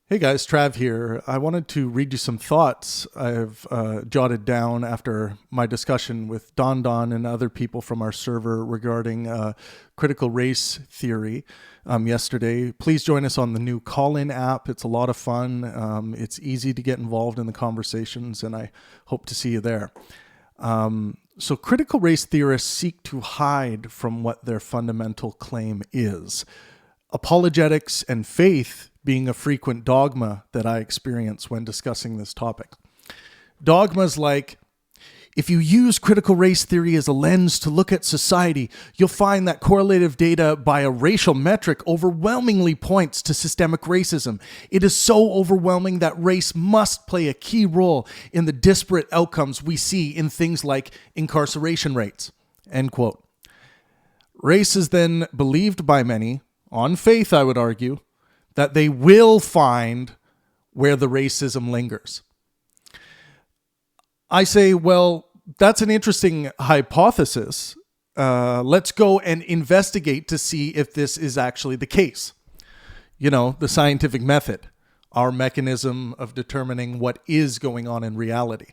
Hey guys, Trav here. I wanted to read you some thoughts I've jotted down after my discussion with Don Don and other people from our server regarding critical race theory yesterday. Please join us on the new call-in app. It's a lot of fun. It's easy to get involved in the conversations, and I hope to see you there. So critical race theorists seek to hide from what their fundamental claim is. Apologetics and faith being a frequent dogma that I experience when discussing this topic. Dogmas like, if you use critical race theory as a lens to look at society, you'll find that correlative data by a racial metric overwhelmingly points to systemic racism. It is so overwhelming that race must play a key role in the disparate outcomes we see in things like incarceration rates. End quote. Race is then believed by many, on faith I would argue, that they will find where the racism lingers. I say, well, that's an interesting hypothesis. Let's go and investigate to see if this is actually the case. You know, the scientific method, our mechanism of determining what is going on in reality.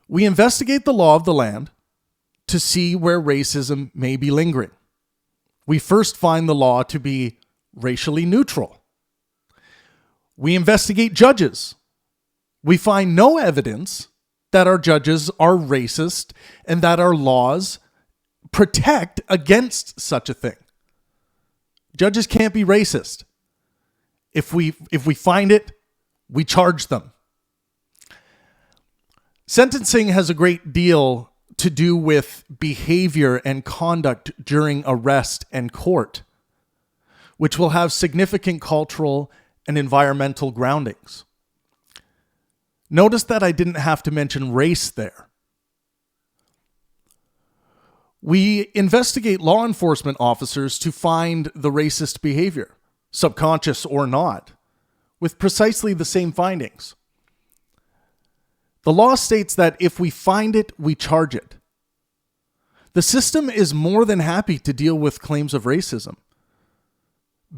We investigate the law of the land to see where racism may be lingering. We first find the law to be racially neutral. We investigate judges. We find no evidence that our judges are racist and that our laws protect against such a thing. Judges can't be racist. If we find it, we charge them. Sentencing has a great deal to do with behavior and conduct during arrest and court, which will have significant cultural and environmental groundings. Notice that I didn't have to mention race there. We investigate law enforcement officers to find the racist behavior, subconscious or not, with precisely the same findings. The law states that if we find it, we charge it. The system is more than happy to deal with claims of racism.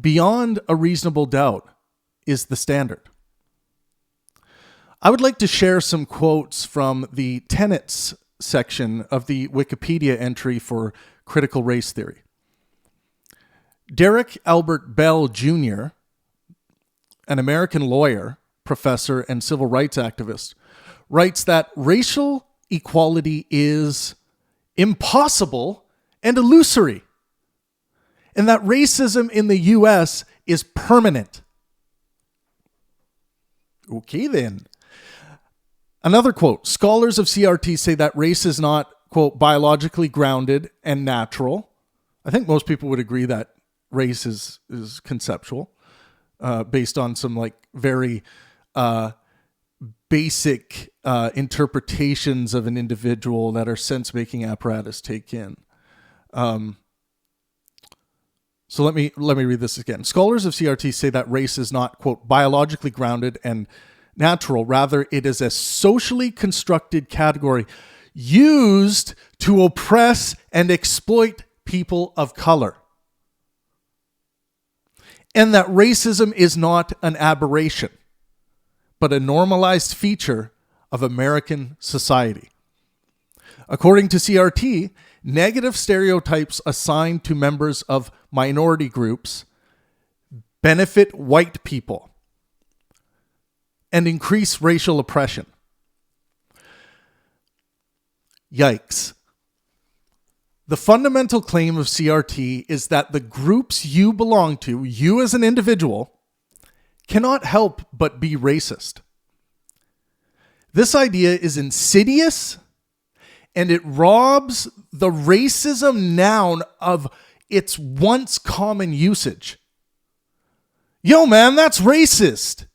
Beyond a reasonable doubt is the standard. I would like to share some quotes from the tenets section of the Wikipedia entry for critical race theory. Derek Albert Bell Jr., an American lawyer, professor, and civil rights activist, writes that racial equality is impossible and illusory, and that racism in the U.S. is permanent. Okay, then. Another quote, scholars of CRT say that race is not, quote, biologically grounded and natural. I think most people would agree that race is conceptual, based on some very basic interpretations of an individual that our sense-making apparatus take in. So let me read this again. Scholars of CRT say that race is not, quote, biologically grounded and natural. Rather, it is a socially constructed category used to oppress and exploit people of color. And that racism is not an aberration, but a normalized feature of American society. According to CRT, negative stereotypes assigned to members of minority groups benefit white people and increase racial oppression. Yikes. The fundamental claim of CRT is that the groups you belong to, you as an individual, cannot help but be racist. This idea is insidious, and it robs the racism noun of its once common usage. Yo, man, that's racist,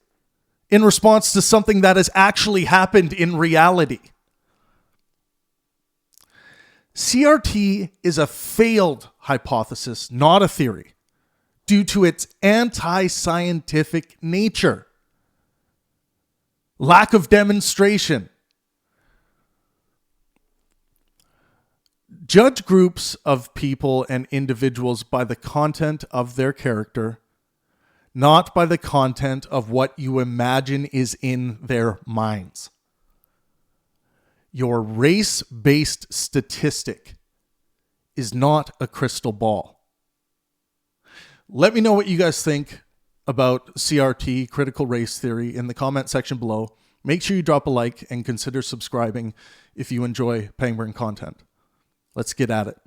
in response to something that has actually happened in reality. CRT is a failed hypothesis, not a theory, due to its anti-scientific nature, lack of demonstration. Judge groups of people and individuals by the content of their character, not by the content of what you imagine is in their minds. Your race-based statistic is not a crystal ball. Let me know what you guys think about CRT, critical race theory, in the comment section below. Make sure you drop a like and consider subscribing if you enjoy Pangburn content. Let's get at it.